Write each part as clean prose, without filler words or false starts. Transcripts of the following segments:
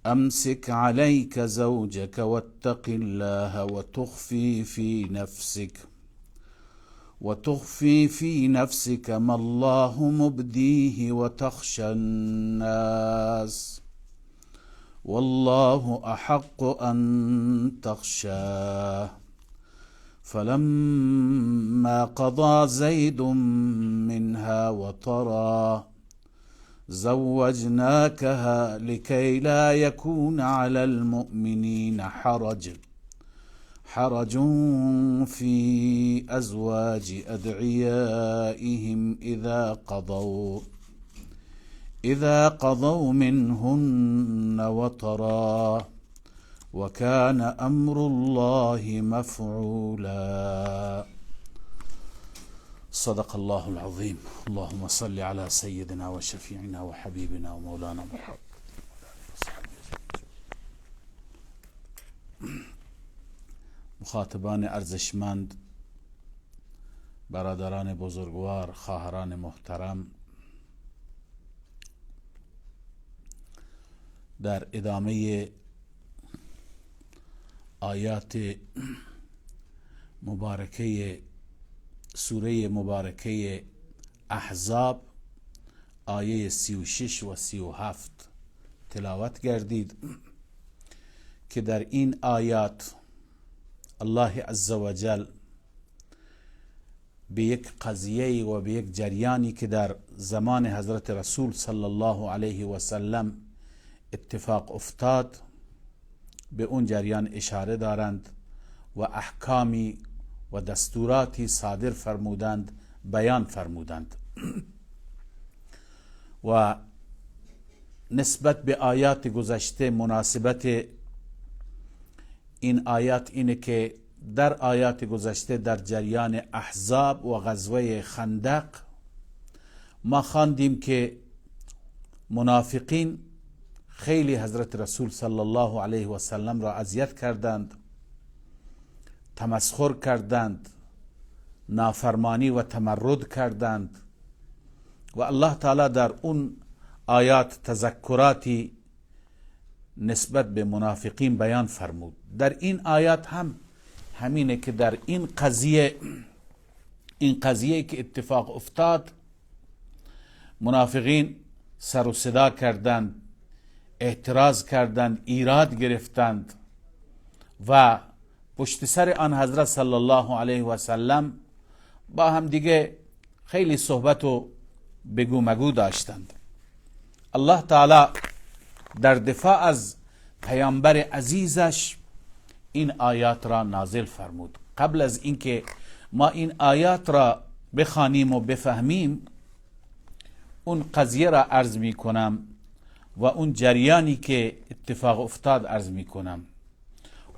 أمسك عليك زوجك واتق الله وتخفي في نفسك ما الله مبديه وتخشى الناس والله أحق أن تخشاه فلما قضى زيد منها وطرا زوجناكها لكي لا يكون على المؤمنين حرج في أزواج أدعيائهم إذا قضوا منهن وطرا وكان أمر الله مفعولا. صدق الله العظيم. اللهم صل على سيدنا وشفيعنا وحبيبنا ومولانا محمد. مخاطبان ارزشمند، برادران بزرگوار، خواهران محترم، در ادامه آیات مبارکه سوره مبارکه احزاب آیه 36 و 37 تلاوت گردید که در این آیات الله عزوجل به یک قضیه و به یک جریانی که در زمان حضرت رسول صلی الله علیه و سلم اتفاق افتاد به اون جریان اشاره دارند و احکامی و دستوراتی صادر فرمودند، بیان فرمودند. و نسبت به آیات گذشته مناسبت این آیات اینه که در آیات گذشته در جریان احزاب و غزوه خندق ما خواندیم که منافقین خیلی حضرت رسول صلی الله علیه و سلم را اذیت کردند، تمسخر کردند، نافرمانی و تمرد کردند و الله تعالی در اون آیات تذکراتی نسبت به منافقین بیان فرمود. در این آیات هم همینه که در این قضیه که اتفاق افتاد منافقین سر و صدا کردند، اعتراض کردند، ایراد گرفتند و پشت سر آن حضرت صلی الله علیه و سلم با هم دیگه خیلی صحبت و بگو مگو داشتند. الله تعالی در دفاع از پیامبر عزیزش این آیات را نازل فرمود. قبل از اینکه ما این آیات را بخوانیم و بفهمیم اون قضیه را عرض می کنم و اون جریانی که اتفاق افتاد عرض می کنم.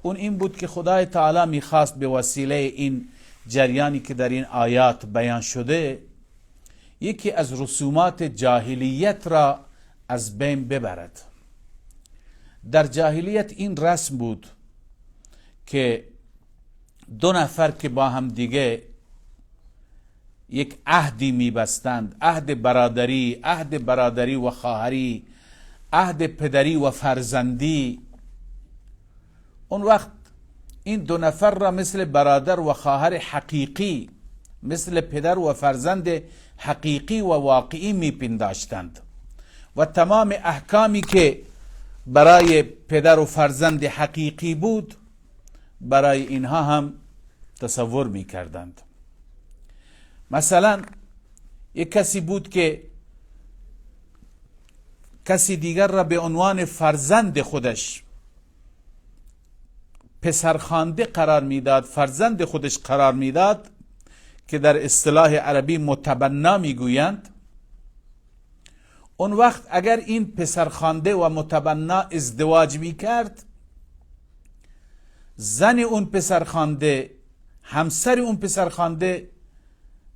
اون این بود که خدای تعالی میخواست به وسیله این جریانی که در این آیات بیان شده یکی از رسومات جاهلیت را از بین ببرد. در جاهلیت این رسم بود که دو نفر که با هم دیگه یک عهدی میبستند، عهد برادری و خواهری، عهد پدری و فرزندی، اون وقت این دو نفر را مثل برادر و خواهر حقیقی، مثل پدر و فرزند حقیقی و واقعی میپنداشتند و تمام احکامی که برای پدر و فرزند حقیقی بود برای اینها هم تصور میکردند. مثلا یک کسی بود که کسی دیگر را به عنوان فرزند خودش پسرخوانده قرار میداد، فرزند خودش قرار میداد که در اصطلاح عربی متبنا میگویند. اون وقت اگر این پسرخوانده و متبنا ازدواج میکرد زن اون پسرخوانده، همسر اون پسرخوانده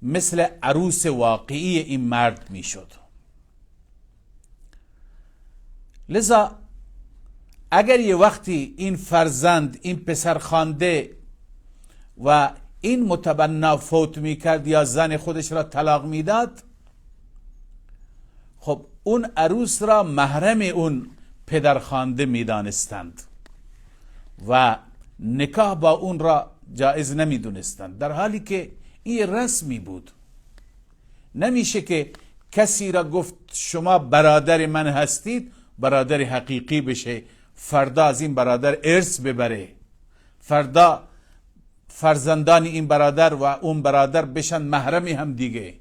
مثل عروس واقعی این مرد میشد. لذا اگر یه وقتی این فرزند، این پسرخوانده و این متبنا فوت میکرد یا زن خودش را طلاق میداد، خب اون عروس را محرم اون پدرخوانده میدانستند و نکاح با اون را جایز نمیدونستند، در حالی که این رسمی بود. نمیشه که کسی را گفت شما برادر من هستید، برادر حقیقی بشه، فردا از این برادر ارث ببره، فردا فرزندان این برادر و اون برادر بشن محرمی هم دیگه.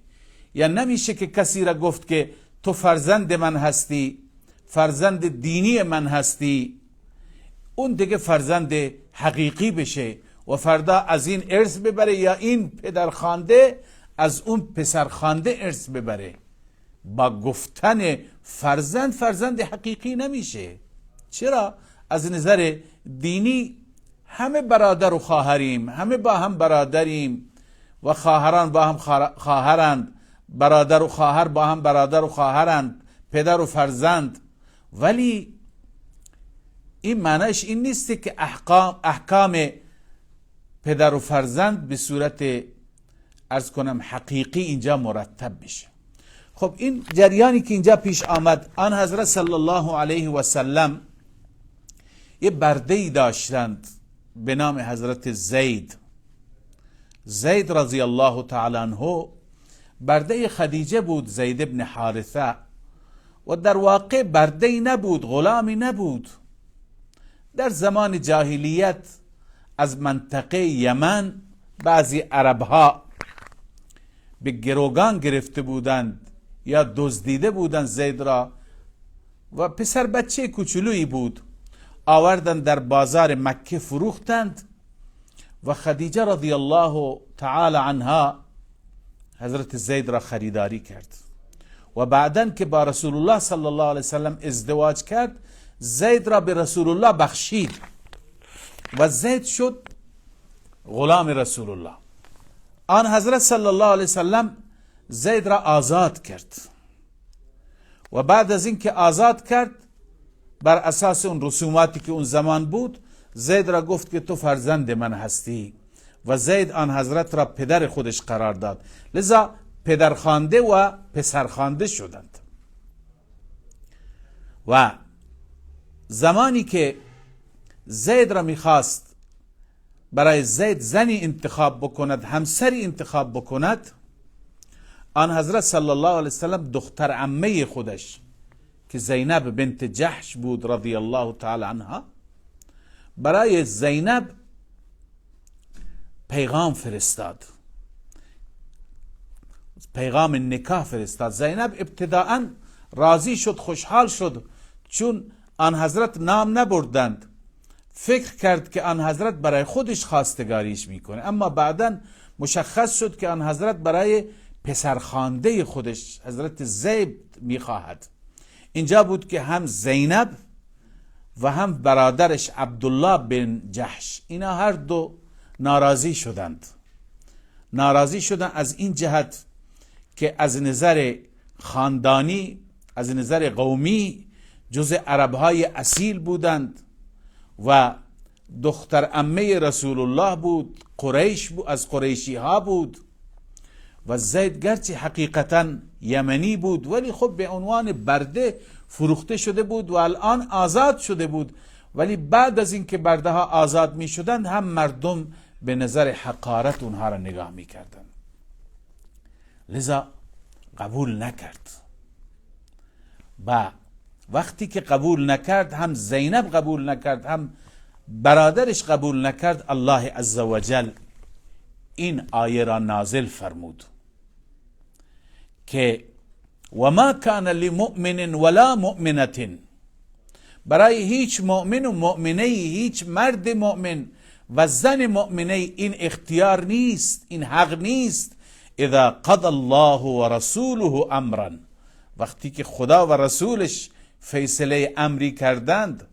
یا نمیشه که کسی را گفت که تو فرزند من هستی، فرزند دینی من هستی، اون دیگه فرزند حقیقی بشه و فردا از این ارث ببره، یا این پدرخوانده از اون پسرخوانده ارث ببره. با گفتن فرزند حقیقی نمیشه. چرا؟ از نظر دینی همه برادر و خواهریم، همه با هم برادریم و خواهران با هم خواهرند، برادر و خواهر با هم برادر و خواهرند، پدر و فرزند. ولی این معنیش این نیست که احکام پدر و فرزند به صورت عرض کنم حقیقی اینجا مرتب بشه. خب این جریانی که اینجا پیش آمد، آن حضرت صلی الله علیه و سلم یه برده‌ای داشتند به نام حضرت زید رضی الله تعالی عنه. برده خدیجه بود، زید ابن حارثه، و در واقع برده‌ای نبود، غلامی نبود. در زمان جاهلیت از منطقه یمن بعضی عربها به گروگان گرفته بودند یا دزدیده بودند زید را، و پسر بچه کوچولویی بود، آوردند در بازار مکه فروختند و خدیجه رضی الله تعالی عنها حضرت زید را خریداری کرد و بعدن که با رسول الله صلی الله علیه وسلم ازدواج کرد، زید را به رسول الله بخشید و زید شد غلام رسول الله. آن حضرت صلی الله علیه وسلم زید را آزاد کرد و بعد از اینکه آزاد کرد، بر اساس اون رسوماتی که اون زمان بود، زید را گفت که تو فرزند من هستی و زید آن حضرت را پدر خودش قرار داد، لذا پدرخوانده و پسرخوانده شدند. و زمانی که زید را میخواست برای زید زنی انتخاب بکند، همسری انتخاب بکند، آن حضرت صلی الله علیه وسلم دختر عمه خودش که زینب بنت جحش بود رضی الله تعالی عنها، برای زینب پیغام فرستاد، پیغام نکاح فرستاد. زینب ابتداءً راضی شد، خوشحال شد، چون آن حضرت نام نبردند، فکر کرد که آن حضرت برای خودش خواستگاریش میکنه، اما بعداً مشخص شد که آن حضرت برای پسرخوانده خودش حضرت زید میخواهد. اینجا بود که هم زینب و هم برادرش عبدالله بن جحش، اینا هر دو ناراضی شدند از این جهت که از نظر خاندانی، از نظر قومی جز عربهای اصیل بودند و دختر عمه رسول الله بود، قریش بود، از قریشی ها بود، و زید گرچه حقیقتا یمنی بود ولی خب به عنوان برده فروخته شده بود و الان آزاد شده بود، ولی بعد از اینکه برده ها آزاد می شدند هم مردم به نظر حقارت اونها را نگاه می کردند، لذا قبول نکرد. و وقتی که قبول نکرد، هم زینب قبول نکرد، هم برادرش قبول نکرد، الله عزوجل این آیه را نازل فرمود که وما کان لمؤمن ولا مؤمنة، برای هیچ مؤمن و مؤمنه، هیچ مرد مؤمن و زن مؤمنه این اختیار نیست، این حق نیست، اذا قضى الله و رسوله امرا، وقتی که خدا و رسولش فیصله امری کردند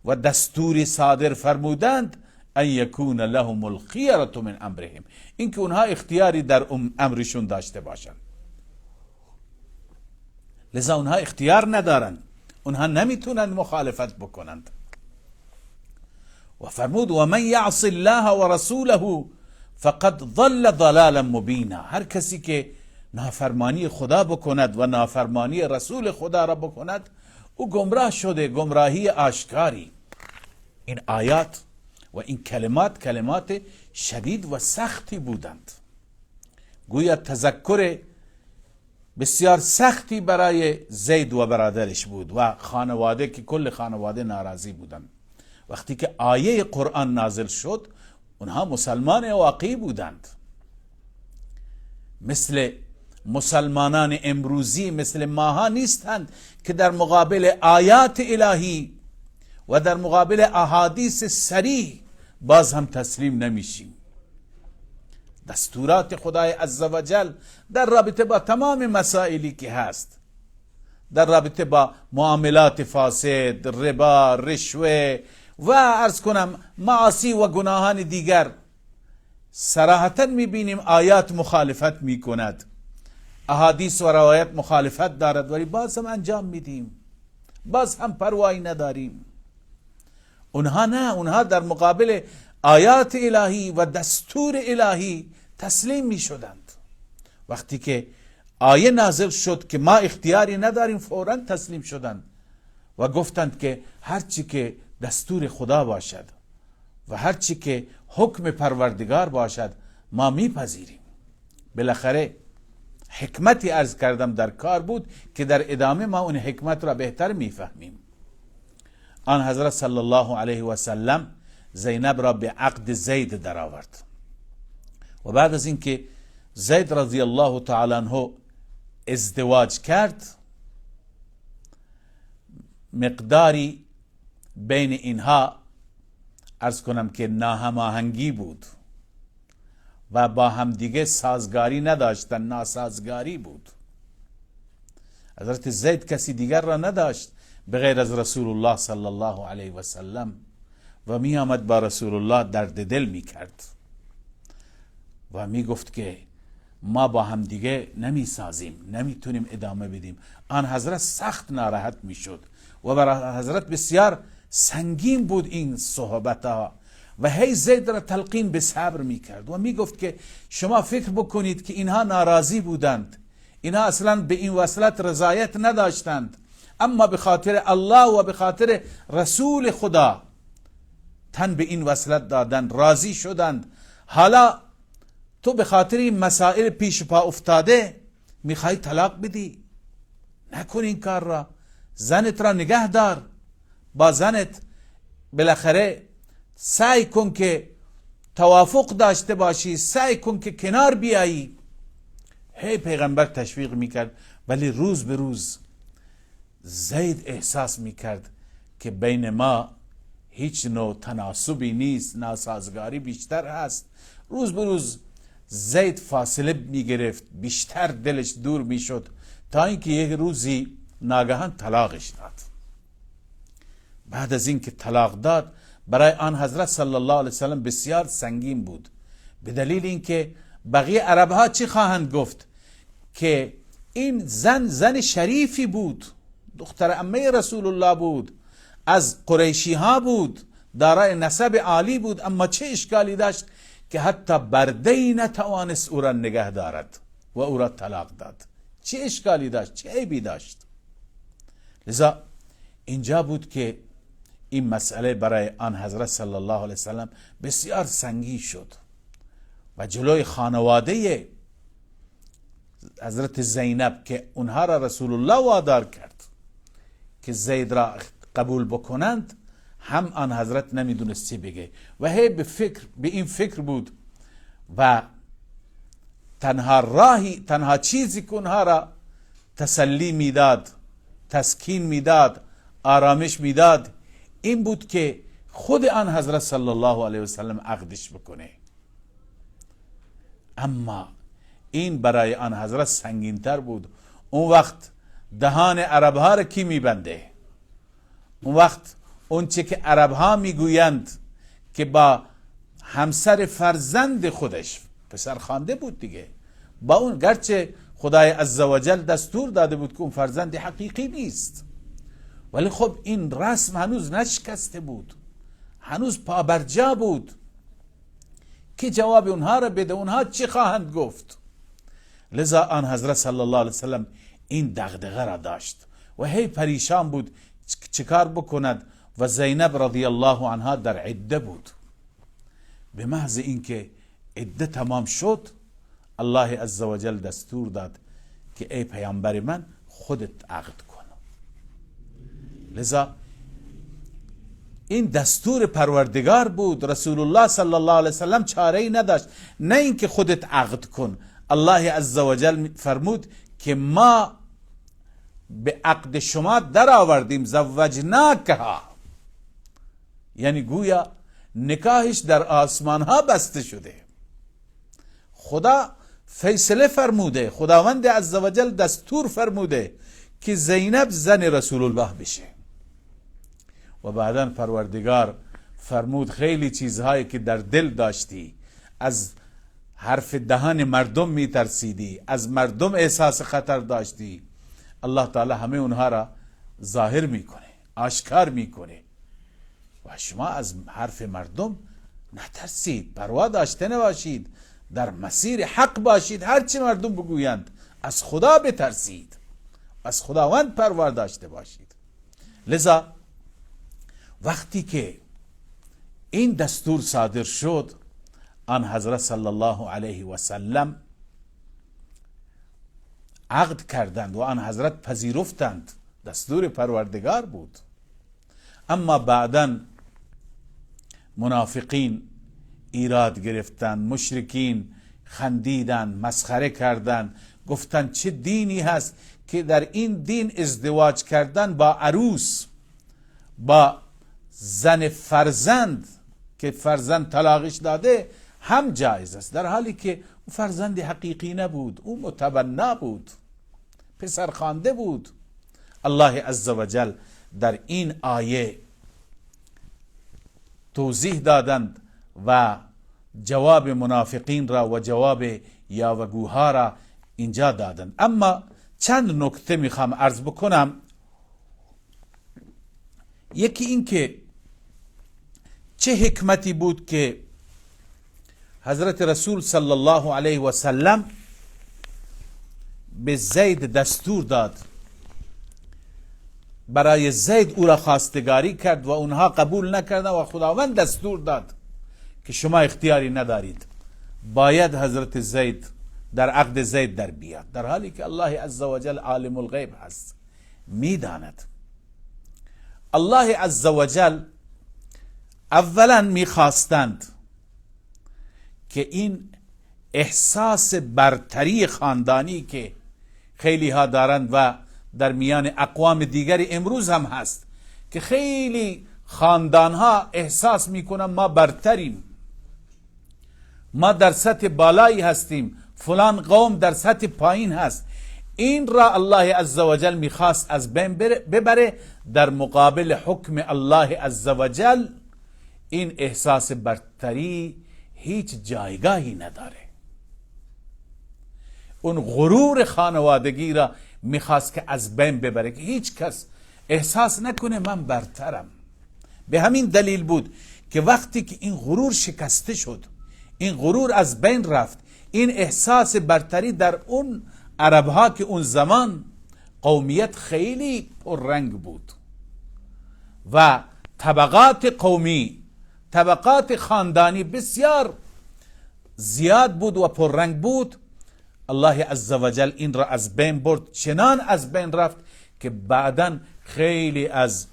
و دستوری صادر فرمودند، ان یکون لهم الخیرة من امرهم، این که اونها اختیاری در امرشون داشته باشند. لذا اونها اختیار ندارند، اونها نمیتونند مخالفت بکنند. و فرمود و من یعص الله و رسوله فقد ضل ضلالا مبینا، هر کسی که نافرمانی خدا بکند و نافرمانی رسول خدا را بکند، او گمراه شده گمراهی آشکاری. این آیات و این کلمات شدید و سختی بودند، گویا تذکر بسیار سختی برای زید و برادرش بود و خانواده که کل خانواده ناراضی بودند. وقتی که آیه قرآن نازل شد اونها مسلمان واقعی بودند، مثل مسلمانان امروزی مثل ماها نیستند که در مقابل آیات الهی و در مقابل احادیث صریح باز هم تسلیم نمیشیم. دستورات خدای عزوجل در رابطه با تمام مسائلی که هست، در رابطه با معاملات فاسد، ربا، رشوه و عرض کنم معاصی و گناهان دیگر، صراحتا میبینیم آیات مخالفت میکند، احادیث و روایت مخالفت دارد، ولی باز هم انجام میدیم، باز هم پروایی نداریم. اونها نه، اونها در مقابل آیات الهی و دستور الهی تسلیم می شدند. وقتی که آیه نازل شد که ما اختیاری نداریم فوراً تسلیم شدند و گفتند که هرچی که دستور خدا باشد و هرچی که حکم پروردگار باشد ما میپذیریم. بالاخره حکمتی عرض کردم در کار بود که در ادامه ما اون حکمت را بهتر میفهمیم. آن حضرت صلی الله علیه و سلم زینب را به عقد زید در آورد و بعد از اینکه زید رضی الله تعالی عنه ازدواج کرد، مقداری بین اینها عرض کنم که ناهماهنگی بود و با همدیگه سازگاری نداشتن، ناسازگاری بود. حضرت زید کسی دیگر را نداشت به غیر از رسول الله صلی الله علیه و سلم و می آمد با رسول الله درد دل می کرد و می گفت که ما با هم دیگه نمی سازیم، نمیتونیم ادامه بدیم. آن حضرت سخت ناراحت می شد و برای حضرت بسیار سنگین بود این صحبت ها و هی زید را تلقین به صبر می کرد و می گفت که شما فکر بکنید که اینها ناراضی بودند، اینها اصلا به این وصلت رضایت نداشتند، اما به خاطر الله و به خاطر رسول خدا تن به این وصلت دادن، راضی شدند. حالا تو به خاطر این مسائل پیش پا افتاده میخوای طلاق بدی؟ نکن این کار را، زنت را نگه دار، با زنت بالاخره سعی کن که توافق داشته باشی، سعی کن که کنار بیایی. هی پیغمبر تشویق میکرد، ولی روز به روز زید احساس میکرد که بین ما هیچ نوع تناسبی نیست، ناسازگاری بیشتر هست. روز به روز زید فاصله میگرفت، بیشتر دلش دور میشد، تا اینکه یک روزی ناگهان طلاقش داد. بعد از اینکه طلاق داد برای آن حضرت صلی الله علیه وسلم بسیار سنگین بود، به دلیل اینکه بقیه عرب ها چی خواهند گفت؟ که این زن شریفی بود، دختر عمه رسول الله بود، از قریشی ها بود، دارای نسب عالی بود، اما چه اشکالی داشت که حتی برده‌ای نتوانست او را نگه دارد و او را طلاق داد؟ چه اشکالی داشت؟ چه عیبی داشت؟ لذا اینجا بود که این مسئله برای آن حضرت صلی الله علیه وسلم بسیار سنگین شد و جلوی خانواده حضرت زینب که اونها را رسول الله وادار کرد که زید را قبول بکنند، هم آن حضرت نمیدونست چی بگه و هی به این فکر بود و تنها چیزی که اونها را تسلی میداد، تسکین میداد، آرامش میداد، این بود که خود آن حضرت صلی الله علیه وسلم عقدش بکنه. اما این برای آن حضرت سنگین‌تر بود. اون وقت دهان عرب ها را کی میبنده؟ اون وقت اون چه که عرب ها میگویند که با همسر فرزند خودش، پسر خوانده بود دیگه، با اون گرچه خدای عزوجل دستور داده بود که اون فرزند حقیقی نیست، ولی خب این رسم هنوز نشکسته بود، هنوز پابرجا بود که جواب اونها را بده، اونها چی خواهند گفت؟ لذا آن حضرت صلی الله علیه وسلم این دغدغه را داشت و هی پریشان بود چیکار بکند و زینب رضی الله عنها در عده بود. به محض اینکه عده تمام شد الله عزوجل دستور داد که ای پیامبر من خودت عقد کن. لذا این دستور پروردگار بود. رسول الله صلی الله علیه وسلم چاره ای نداشت، نه اینکه خودت عقد کن. الله عزوجل فرمود که ما به عقد شما در آوردیم، زوجناکها، یعنی گویا نکاحش در آسمان ها بسته شده. خدا فیصله فرموده، خداوند عزوجل دستور فرموده که زینب زن رسول الله بشه. و بعدا پروردگار فرمود خیلی چیزهایی که در دل داشتی، از حرف دهان مردم میترسیدی، از مردم احساس خطر داشتی، الله تعالی همه اونها را ظاهر میکنه، آشکار میکنه. و شما از حرف مردم نترسید، پروا داشته نباشید، در مسیر حق باشید. هرچی مردم بگویند از خدا بترسید، از خداوند پروا داشته باشید. لذا وقتی که این دستور صادر شد، آن حضرت صلی الله علیه و سلم عقد کردند و آن حضرت پذیرفتند. دستور پروردگار بود. اما بعداً منافقین ایراد گرفتند، مشرکین خندیدند، مسخره کردند، گفتند چه دینی هست که در این دین ازدواج کردن با عروس، با زن فرزند که فرزند طلاقش داده هم جایز است، در حالی که او فرزند حقیقی نبود، او متبنا بود، پسر خوانده بود. الله عزوجل در این آیه توضیح دادند و جواب منافقین را و جواب یاوه‌گوها را اینجا دادند. اما چند نکته میخوام عرض بکنم. یکی این که چه حکمتی بود که حضرت رسول صلی الله علیه و سلم به زید دستور داد، برای زید او را خواستگاری کرد و اونها قبول نکردند و خداوند دستور داد که شما اختیاری ندارید، باید حضرت زید در عقد زید در بیاد، در حالی که الله عزوجل عالم الغیب هست، میداند. الله عزوجل اولا میخواستند که این احساس برتری خاندانی که خیلی ها دارند و در میان اقوام دیگری امروز هم هست، که خیلی خاندان ها احساس میکنن ما برتریم، ما در سطح بالایی هستیم، فلان قوم در سطح پایین هست. این را الله عزوجل میخواست از بین ببره. در مقابل حکم الله عزوجل این احساس برتری هیچ جایگاهی نداره. اون غرور خانوادگی را میخواست که از بین ببره، که هیچ کس احساس نکنه من برترم. به همین دلیل بود که وقتی که این غرور شکسته شد، این غرور از بین رفت، این احساس برتری در اون عربها که اون زمان قومیت خیلی پررنگ بود و طبقات قومی، طبقات خاندانی بسیار زیاد بود و پررنگ بود، الله عزوجل این را از بین برد. چنان از بین رفت که بعداً خیلی از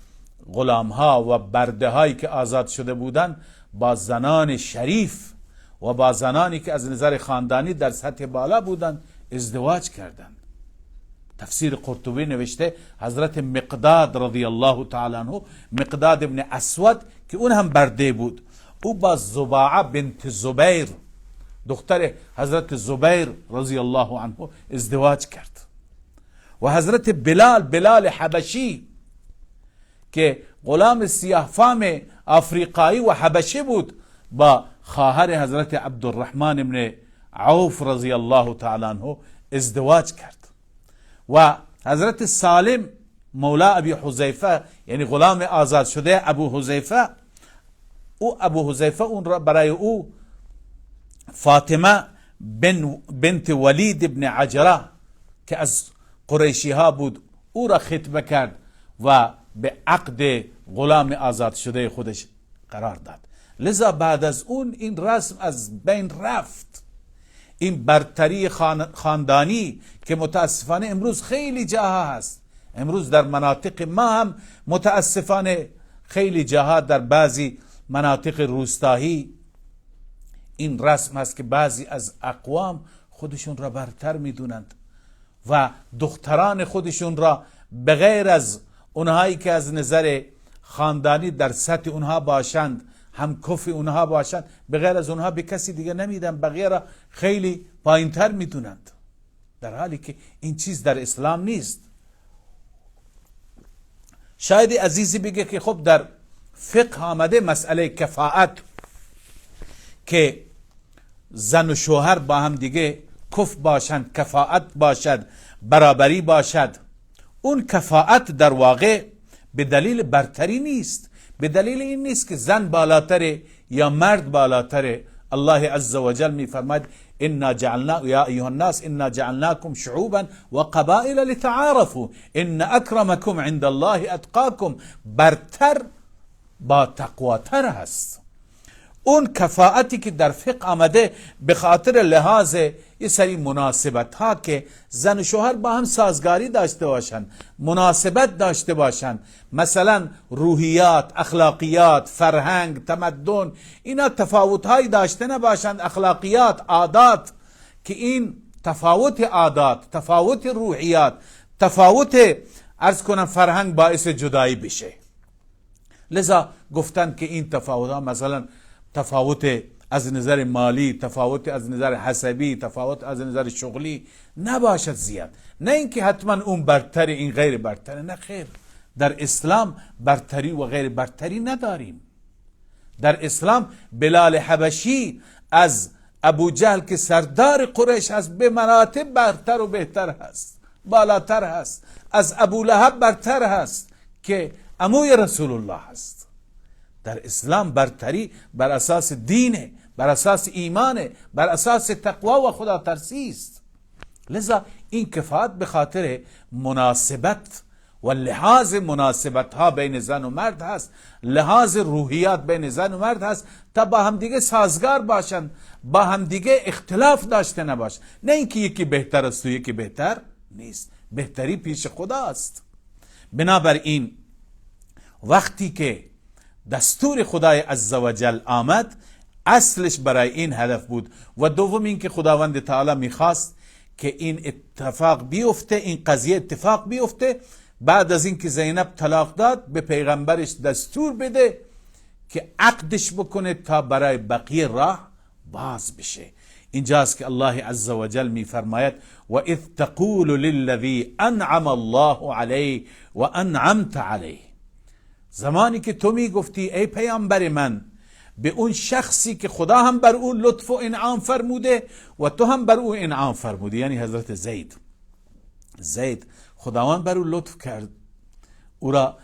غلامها و برده هایی که آزاد شده بودند با زنان شریف و با زنانی که از نظر خاندانی در سطح بالا بودند ازدواج کردند. تفسیر قرطبی نوشته حضرت مقداد رضی الله تعالی عنه، مقداد ابن اسود که اون هم برده بود، او با زباعه بنت زبیر دختر حضرت زبیر رضی الله عنه ازدواج کرد. و حضرت بلال حبشی که غلام سیاه فام آفریقایی و حبشی بود، با خواهر حضرت عبدالرحمن ابن عوف رضی الله تعالی عنه ازدواج کرد. و حضرت سالم مولا ابی حذیفه، یعنی غلام آزاد شده ابو حذیفه، ابو حذیفه اون را برای او فاطمه بنت ولید ابن عجره که از قریشی ها بود او را خطبه کرد و به عقد غلام آزاد شده خودش قرار داد. لذا بعد از اون این رسم از بین رفت. این برتری خاندانی که متاسفانه امروز خیلی جاها هست، امروز در مناطق ما هم متاسفانه خیلی جاها در بعضی مناطق روستایی این رسم هست که بعضی از اقوام خودشون را برتر میدونند و دختران خودشون را بغیر از اونهایی که از نظر خاندانی در سطح اونها باشند، هم کف اونها باشند، بغیر از اونها به کسی دیگه نمیدن، بقیه را خیلی پایینتر میدونند، در حالی که این چیز در اسلام نیست. شاید عزیزی بگه که خب در فقه آمده مسئله کفاءت که زن و شوهر با هم دیگه کف باشند، کفاءت باشد، برابری باشد. اون کفاءت در واقع به دلیل برتری نیست، به دلیل این نیست که زن بالاتره یا مرد بالاتره. الله عز و جل می فرماید انا جعلنا یا ایها الناس انا جعلناکم شعوبا و قبائل لتعارفوا ان اکرمکم عند الله اتقاکم. برتر با تقواتر هست. اون کفاءتی که در فقه آمده به خاطر لحاظ یه سری مناسبت ها که زن و شوهر با هم سازگاری داشته باشند، مناسبت داشته باشند، مثلا روحیات، اخلاقیات، فرهنگ، تمدن، اینا تفاوت هایی داشته نباشند، اخلاقیات، عادات، که این تفاوت عادات، تفاوت روحیات، تفاوت عرض کنم فرهنگ باعث جدایی بشه. لذا گفتن که این تفاوت ها مثلا تفاوت از نظر مالی، تفاوت از نظر حسبی، تفاوت از نظر شغلی نباشد زیاد. نه اینکه حتما اون برتر این غیر برتره، نه خیر. در اسلام برتری و غیر برتری نداریم. در اسلام بلال حبشی از ابو جهل که سردار قریش هست به مراتب برتر و بهتر هست، بالاتر هست. از ابو لهب برتر هست که عموی رسول الله هست. در اسلام برتری بر اساس دینه، بر اساس ایمانه، بر اساس تقوا و خدا ترسی است. لذا این کفایت به خاطر مناسبت و لحاظ مناسبت ها بین زن و مرد هست، لحاظ روحیات بین زن و مرد هست تا با هم دیگه سازگار باشند، با هم دیگه اختلاف داشته نباش. نه اینکه یکی بهتر است و یکی بهتر نیست، بهتری پیش خدا است. بنابراین وقتی که دستور خدای عزوجل آمد، اصلش برای این هدف بود. و دوم این که خداوند تعالی میخواست که این اتفاق بیفته، این قضیه اتفاق بیفته بعد از این که زینب طلاق داد، به پیغمبرش دستور بده که عقدش بکنه تا برای بقیه راه باز بشه. اینجاست که الله عزوجل میفرماید و اذ تقول للذی انعم الله علیه و انعمت علیه، زمانی که تو میگفتی ای پیامبر من به اون شخصی که خدا هم بر اون لطف و انعام فرموده و تو هم بر اون انعام فرمودی، یعنی حضرت زید خداوند بر اون لطف کرد، او را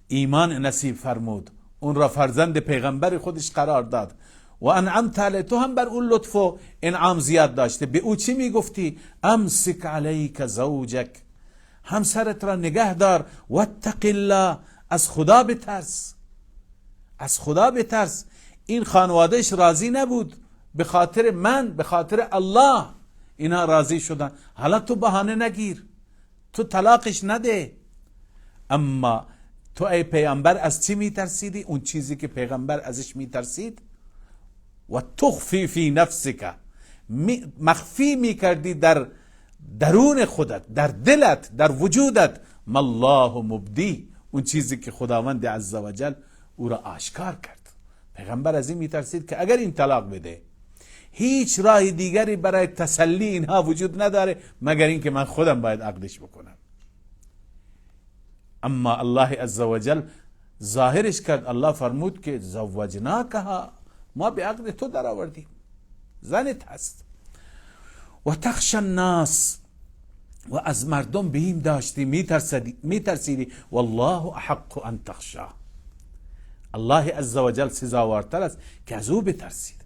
ایمان نصیب فرمود، اون را فرزند پیغمبر خودش قرار داد و انعمت علیه، تو هم بر اون لطف و انعام زیاد داشته. به او چی میگفتی؟ امسک علیک زوجک، همسرت را نگه دار، واتق الله، از خدا بترس، از خدا بترس. این خانوادهش راضی نبود، به خاطر من، به خاطر الله اینا راضی شدن. حالا تو بهانه نگیر، تو طلاقش نده. اما تو ای پیامبر از چی میترسیدی؟ اون چیزی که پیغمبر ازش میترسید. و تخفی فی نفسک، مخفی میکردی در درون خودت، در دلت، در وجودت، ما الله مبدی، اون چیزی که خداوند عزوجل او را آشکار کرد. پیغمبر از این میترسید که اگر این طلاق بده هیچ راه دیگری برای تسلی اینها وجود نداره مگر اینکه من خودم باید عقدش بکنم. اما الله عزوجل ظاهرش کرد. الله فرمود که زوجناکها، ما به عقد تو در آوردیم، زنت هست. و تخشى الناس، و از مردم بیم داشتی، میترسیدی. والله احق ان تخشاه، الله عزوجل سزاوارتر است که از او بترسید.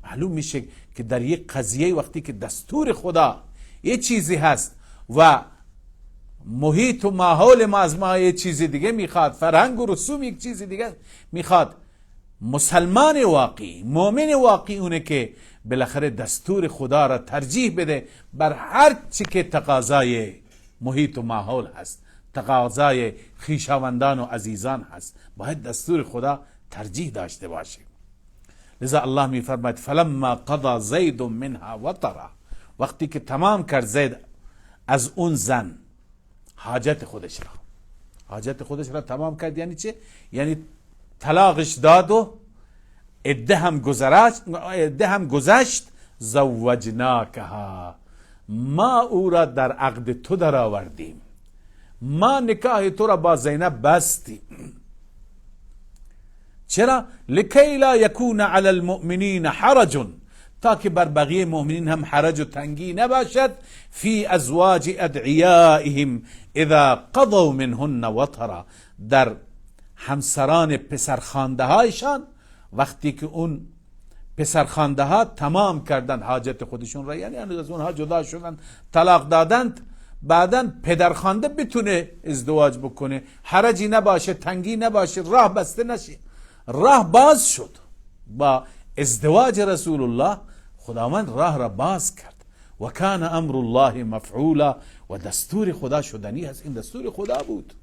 معلوم میشه که در یک قضیه وقتی که دستور خدا یه چیزی هست و محیط و ماحول ما از ما یه چیز دیگه میخواد، فرهنگ و رسوم یک چیز دیگه میخواد. مسلمان واقعی، مؤمن واقعی اونه که بالاخره دستور خدا را ترجیح بده بر هر چی که تقاضای محیط و ماحول هست، تقاضای خویشاوندان و عزیزان هست. باید دستور خدا ترجیح داشته باشه. لذا الله می فرماید فلما قضا زید منها وطرا، وقتی که تمام کرد زید از اون زن حاجت خودش را تمام کرد. یعنی چه؟ یعنی طلاقش داد و عده هم گذشت. زوجناکها، ما او را در عقد تو در آوردیم، ما نکاح تو را با زینب بستیم. چرا؟ لکی لا یکون علی المؤمنین حرج، تا که بر بقیه مؤمنین هم حرج و تنگی نباشد. فی ازواج ادعیائهم اذا قضوا منهن وطرا، در همسران پسرخوانده هایشان وقتی که اون پسرخوانده ها تمام کردن حاجت خودشون را، یعنی از اونها جدا شدن، طلاق دادند، بعدا پدرخوانده بتونه ازدواج بکنه، حرجی نباشه، تنگی نباشه، راه بسته نشه. راه باز شد با ازدواج رسول الله. خداوند راه را باز کرد. و کان امر الله مفعولا، و دستور خدا شدنی هست. این دستور خدا بود،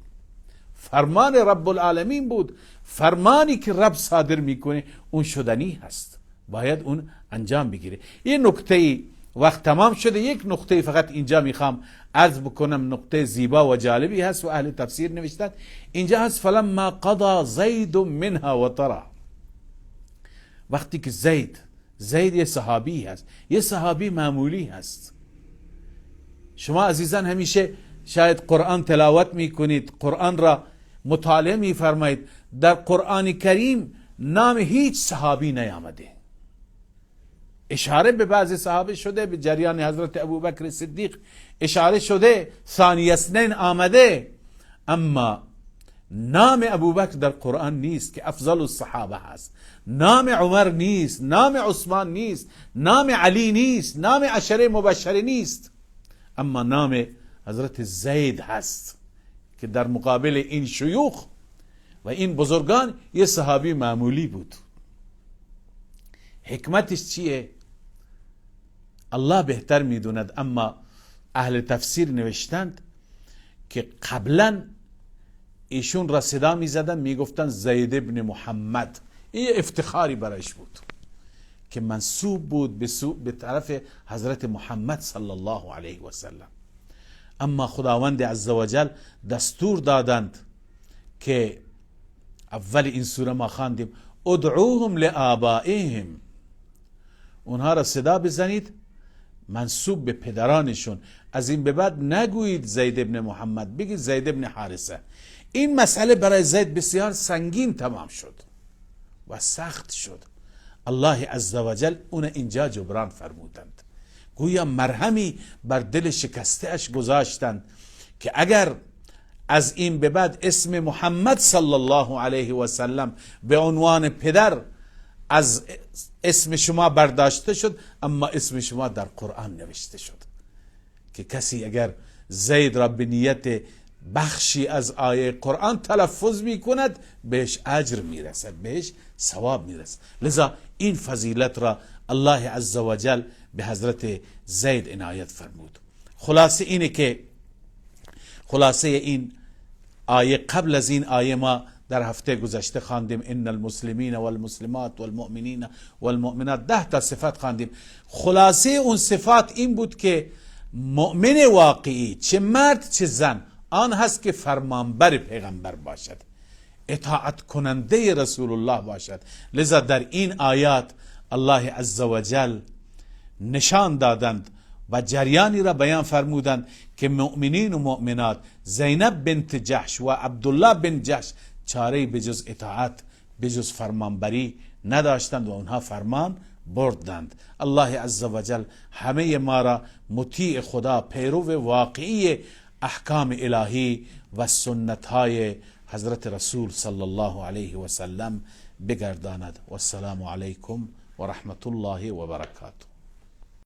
فرمان رب العالمین بود. فرمانی که رب صادر میکنه اون شدنی هست، باید اون انجام بگیره. این نکته وقت تمام شده. یک نکته فقط اینجا میخوام عرض بکنم، نکته زیبا و جالبی هست و اهل تفسیر نوشتن. اینجا هست فلما قضا زید منها وطرا، وقتی که زید یه صحابی هست، یه صحابی معمولی هست. شما عزیزان همیشه شاید قرآن تلاوت میکنید، قرآن را مطالعه میفرمایید، در قرآن کریم نام هیچ صحابی نیامده. اشاره به بعض صحابه شده، به جریان حضرت ابوبکر صدیق اشاره شده، ثانی اثنین آمده، اما نام ابوبکر در قرآن نیست که افضل الصحابه هست. نام عمر نیست، نام عثمان نیست، نام علی نیست، نام عشره مبشره نیست، اما نام حضرت زید هست که در مقابل این شیوخ و این بزرگان یه صحابی معمولی بود. حکمتش چیه؟ الله بهتر میدوند، اما اهل تفسیر نوشتند که قبلا ایشون را صدا میزدن میگفتن زید ابن محمد. این افتخاری برایش بود که منسوب بود به طرف حضرت محمد صلی الله علیه و سلم. اما خداوند عزوجل دستور دادند که اول این سوره ما خواندیم ادعوهم لآبائهم، اونها را صدا بزنید منسوب به پدرانشون. از این به بعد نگویید زید ابن محمد، بگید زید ابن حارثه. این مسئله برای زید بسیار سنگین تمام شد و سخت شد. الله عزوجل اون اینجا جبران فرمودند، گویا مرهمی بر دل شکسته اش گذاشتند که اگر از این به بعد اسم محمد صلی الله علیه و سلم به عنوان پدر از اسم شما برداشته شد، اما اسم شما در قرآن نوشته شد که کسی اگر زید را به نیت بخشی از آیه قرآن تلفظ می کند بهش اجر می رسد، بهش ثواب می رسد. لذا این فضیلت را الله عزوجل به حضرت زید عنایت فرمود. خلاصه اینه که خلاصه این آیه، قبل از این آیه ما در هفته گذشته خواندیم ان المسلمین والمسلمات والمؤمنین والمؤمنات، 10 تا صفت خواندیم. خلاصه اون صفات این بود که مؤمن واقعی چه مرد چه زن آن هست که فرمانبر پیغمبر باشد، اطاعت کننده رسول الله باشد. لذا در این آیات الله عزوجل نشان دادند و جریانی را بیان فرمودند که مؤمنین و مؤمنات زینب بنت جحش و عبدالله بن جحش چاره بجز اطاعت، بجز فرمانبری نداشتند و اونها فرمان بردند. الله عزوجل همه ما را مطیع خدا، پیرو واقعی احکام الهی و سنت های حضرت رسول صلی الله علیه و سلم بگرداند. و السلام علیکم و رحمت الله و برکاته.